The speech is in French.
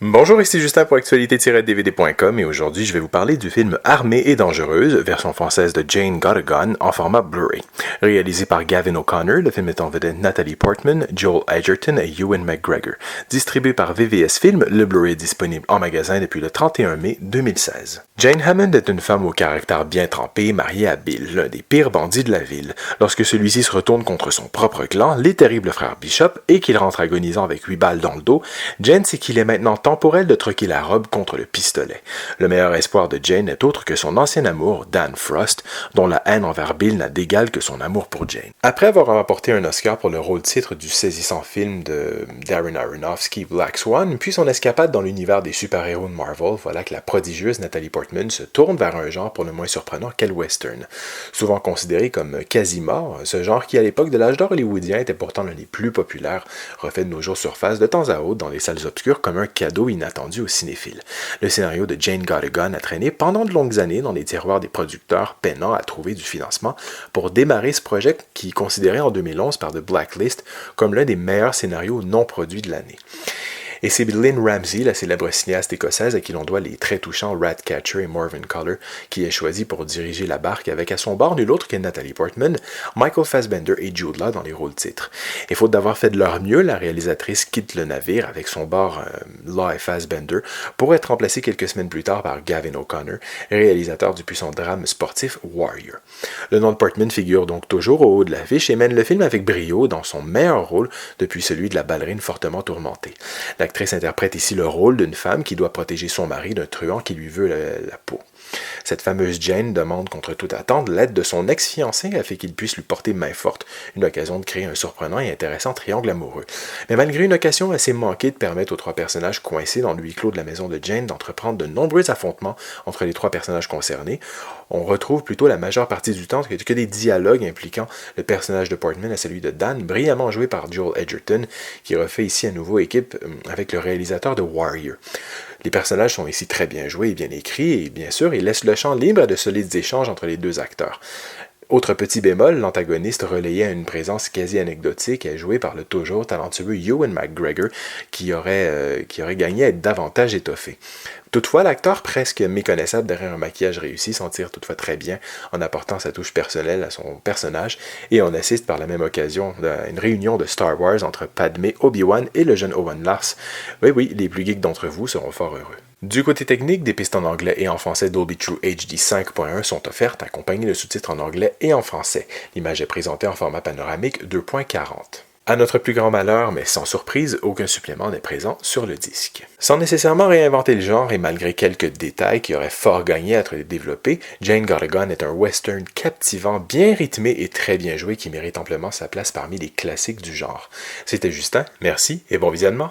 Bonjour, ici Justin pour actualité-dvd.com et aujourd'hui je vais vous parler du film Armée et dangereuse, version française de Jane Got a Gun en format Blu-ray. Réalisé par Gavin O'Connor, le film est en vedette Natalie Portman, Joel Edgerton et Ewan McGregor. Distribué par VVS Film, le Blu-ray est disponible en magasin depuis le 31 mai 2016. Jane Hammond est une femme au caractère bien trempé, mariée à Bill, l'un des pires bandits de la ville. Lorsque celui-ci se retourne contre son propre clan, les terribles frères Bishop, et qu'il rentre agonisant avec 8 balles dans le dos, Jane sait qu'il est maintenant temps pour elle de troquer la robe contre le pistolet. Le meilleur espoir de Jane n'est autre que son ancien amour, Dan Frost, dont la haine envers Bill n'a d'égal que son amour pour Jane. Après avoir remporté un Oscar pour le rôle-titre du saisissant film de Darren Aronofsky, Black Swan, puis son escapade dans l'univers des super-héros de Marvel, voilà que la prodigieuse Natalie Portman se tourne vers un genre pour le moins surprenant qu'est le western. Souvent considéré comme quasi-mort, ce genre qui à l'époque de l'âge d'or hollywoodien était pourtant l'un des plus populaires, refait de nos jours surface de temps à autre dans les salles obscures comme un cadeau inattendu aux cinéphiles. Le scénario de Jane Got a Gun a traîné pendant de longues années dans les tiroirs des producteurs peinant à trouver du financement pour démarrer ce projet qui est considéré en 2011 par The Blacklist comme l'un des meilleurs scénarios non produits de l'année. Et c'est Lynn Ramsey, la célèbre cinéaste écossaise à qui l'on doit les très touchants Ratcatcher et Marvin Collar, qui est choisi pour diriger la barque avec à son bord nul autre que Natalie Portman, Michael Fassbender et Jude Law dans les rôles titres. Et faute d'avoir fait de leur mieux, la réalisatrice quitte le navire avec son bord Law et Fassbender pour être remplacée quelques semaines plus tard par Gavin O'Connor, réalisateur du puissant drame sportif Warrior. Le nom de Portman figure donc toujours au haut de l'affiche et mène le film avec brio dans son meilleur rôle depuis celui de la ballerine fortement tourmentée. L'actrice interprète ici le rôle d'une femme qui doit protéger son mari d'un truand qui lui veut la peau. Cette fameuse Jane demande contre toute attente l'aide de son ex-fiancé afin qu'il puisse lui porter main forte, une occasion de créer un surprenant et intéressant triangle amoureux. Mais malgré une occasion assez manquée de permettre aux trois personnages coincés dans le huis clos de la maison de Jane d'entreprendre de nombreux affrontements entre les trois personnages concernés, on retrouve plutôt la majeure partie du temps que des dialogues impliquant le personnage de Portman à celui de Dan, brillamment joué par Joel Edgerton, qui refait ici à nouveau équipe avec le réalisateur de Warrior. Les personnages sont ici très bien joués et bien écrits, et bien sûr, ils laissent le champ libre à de solides échanges entre les deux acteurs. Autre petit bémol, l'antagoniste relayait une présence quasi anecdotique et jouée par le toujours talentueux Ewan McGregor qui aurait gagné à être davantage étoffé. Toutefois, l'acteur presque méconnaissable derrière un maquillage réussi s'en tire toutefois très bien en apportant sa touche personnelle à son personnage et on assiste par la même occasion à une réunion de Star Wars entre Padmé, Obi-Wan et le jeune Owen Lars. Oui, les plus geeks d'entre vous seront fort heureux. Du côté technique, des pistes en anglais et en français Dolby True HD 5.1 sont offertes, accompagnées de sous-titres en anglais et en français. L'image est présentée en format panoramique 2.40. À notre plus grand malheur, mais sans surprise, aucun supplément n'est présent sur le disque. Sans nécessairement réinventer le genre et malgré quelques détails qui auraient fort gagné à être développés, Jane Got a Gun est un western captivant, bien rythmé et très bien joué qui mérite amplement sa place parmi les classiques du genre. C'était Justin, merci et bon visionnement!